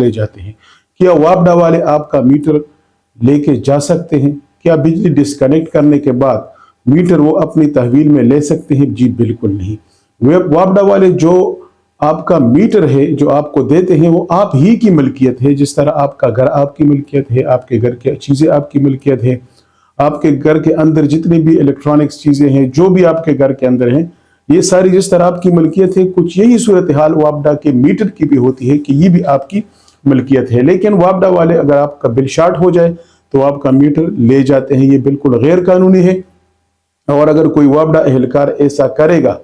ले जाते हैं। क्या वापडा वाले आपका मीटर लेके जा सकते हैं? क्या बिजली डिस्कनेक्ट करने के बाद मीटर वो अपनी तहवील में ले सकते हैं? जी बिल्कुल नहीं। वापडा वाले जो आपका मीटर है जो आपको देते हैं वो आप ही की मिल्कियत है। जिस तरह आपका घर आपकी मिल्कियत है, आपके घर की चीज़ें आपकी मिल्कियत है, आपके घर के अंदर जितनी भी इलेक्ट्रॉनिक्स चीज़ें हैं जो भी आपके घर के अंदर हैं, ये सारी जिस तरह आपकी मिल्कियत है, कुछ यही सूरत हाल वापडा के मीटर की भी होती है कि ये भी आपकी मिल्कियत है। लेकिन वापडा वाले अगर आपका बिल शार्ट हो जाए तो आपका मीटर ले जाते हैं। ये बिल्कुल गैर कानूनी है, और अगर कोई वापडा एहलकार ऐसा करेगा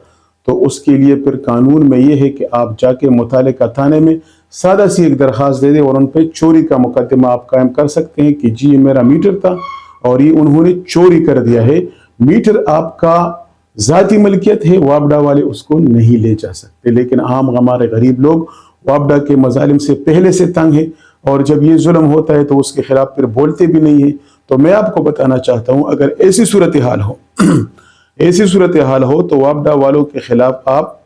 तो उसके लिए फिर कानून में ये है कि आप जाके मुतालिका थाने में सादा सी एक दरख्वास्त दे दें और उन पर चोरी का मुकदमा आप कायम कर सकते हैं कि जी ये मेरा मीटर था और ये उन्होंने चोरी कर दिया है। मीटर आपका ज़ाती मलकियत है, वापडा वाले उसको नहीं ले जा सकते। लेकिन आम हमारे गरीब लोग वापडा के मजालिम से पहले से तंग है, और जब ये जुल्म होता है तो उसके खिलाफ फिर बोलते भी नहीं है। तो मैं आपको बताना चाहता हूँ, अगर ऐसी सूरत हाल हो ऐसी सूरत हाल हो तो वापडा वालों के खिलाफ आप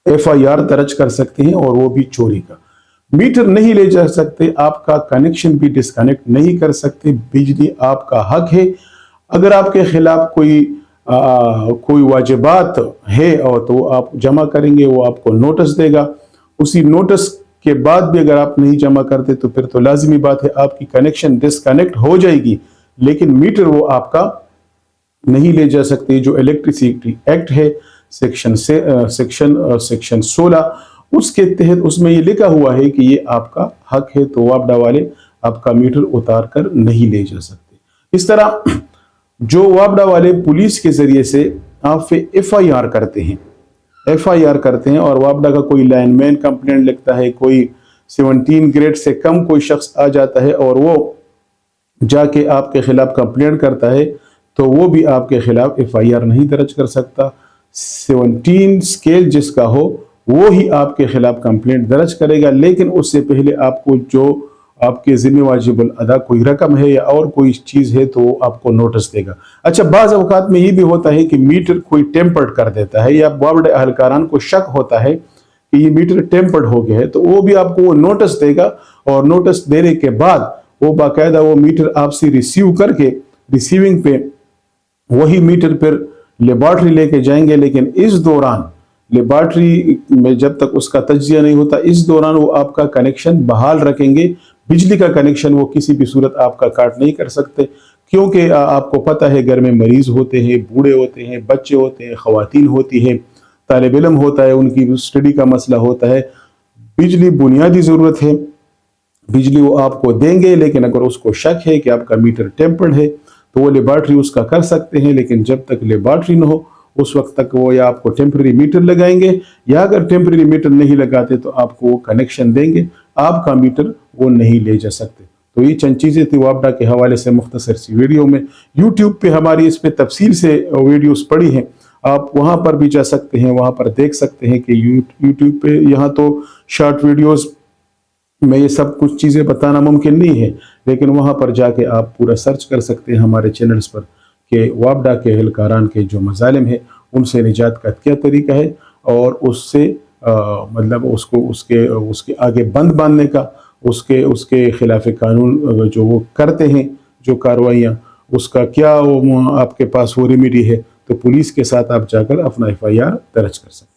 FIR दर्ज कर सकते हैं, और वो भी चोरी का। मीटर नहीं ले जा सकते, आपका कनेक्शन भी डिस्कनेक्ट नहीं कर सकते, बिजली आपका हक है। अगर आपके खिलाफ कोई वाजिबात है और तो आप जमा करेंगे, वो आपको नोटिस देगा। उसी नोटिस के बाद भी अगर आप नहीं जमा करते तो फिर तो लाजिमी बात है आपकी कनेक्शन डिस्कनेक्ट हो जाएगी, लेकिन मीटर वो आपका नहीं ले जा सकते। जो इलेक्ट्रिसिटी एक्ट है सेक्शन 16 उसके तहत उसमें ये लिखा हुआ है कि ये आपका हक है, तो वापडा वाले आपका मीटर उतार कर नहीं ले जा सकते। इस तरह जो वापडा वाले पुलिस के जरिए से आप पे FIR करते हैं और वापडा का कोई लाइनमैन कंप्लेंट लिखता है, कोई 17 ग्रेड से कम कोई शख्स आ जाता है और वो जाके आपके खिलाफ कंप्लेंट करता है, तो वो भी आपके खिलाफ FIR नहीं दर्ज कर सकता। 17 स्केल जिसका हो वो ही आपके खिलाफ कंप्लेंट दर्ज करेगा, लेकिन उससे पहले आपको जो आपके ज़िम्मे वाजिबुल अदा कोई रकम है या और कोई चीज़ है तो वो आपको नोटिस देगा। अच्छा, बाज़ अवकात में ये भी होता है कि मीटर कोई टेम्पर्ड कर देता है, या वापडा अहलकारान को शक होता है कि ये मीटर टेम्पर्ड हो गया है, तो वो भी आपको वो नोटिस देगा, और नोटिस देने के बाद वो बाकायदा वो मीटर आपसे रिसीव करके रिसीविंग पे वही मीटर फिर लेबॉर्ट्री लेके जाएंगे। लेकिन इस दौरान लेबॉर्ट्री में जब तक उसका तज्जिया नहीं होता, इस दौरान वो आपका कनेक्शन बहाल रखेंगे। बिजली का कनेक्शन वो किसी भी सूरत आपका काट नहीं कर सकते, क्योंकि आपको पता है घर में मरीज होते हैं, बूढ़े होते हैं, बच्चे होते हैं, ख़वातीन होती हैं, तालिब इल्म होता है, उनकी स्टडी का मसला होता है। बिजली बुनियादी ज़रूरत है, बिजली वो आपको देंगे, लेकिन अगर उसको शक है कि आपका मीटर टेम्पर्ड है तो वो लेबॉर्ट्री उसका कर सकते हैं। लेकिन जब तक लेबॉर्ट्री न हो उस वक्त तक वो या आपको टेम्परेरी मीटर लगाएंगे, या अगर टेम्परेरी मीटर नहीं लगाते तो आपको वो कनेक्शन देंगे, आपका मीटर वो नहीं ले जा सकते। तो ये चंद चीज़ें थी वापडा के हवाले से मुख्तसर सी वीडियो में। यूट्यूब पे हमारी इस पे तफसील से वीडियोस पड़ी हैं, आप वहाँ पर भी जा सकते हैं, वहाँ पर देख सकते हैं कि यूट्यूब पे यहाँ तो शॉर्ट वीडियोस में ये सब कुछ चीज़ें बताना मुमकिन नहीं है, लेकिन वहाँ पर जाके आप पूरा सर्च कर सकते हैं हमारे चैनल्स पर कि वापडा के एहलकारान के जो मजालिम है उनसे निजात का क्या तरीका है, और उससे मतलब उसको उसके आगे बंद बांधने का, उसके खिलाफ कानून जो वो करते हैं जो कार्रवाइयाँ, उसका क्या आपके पास वो रेमेडी है, तो पुलिस के साथ आप जाकर अपना FIR दर्ज कर सकते हैं।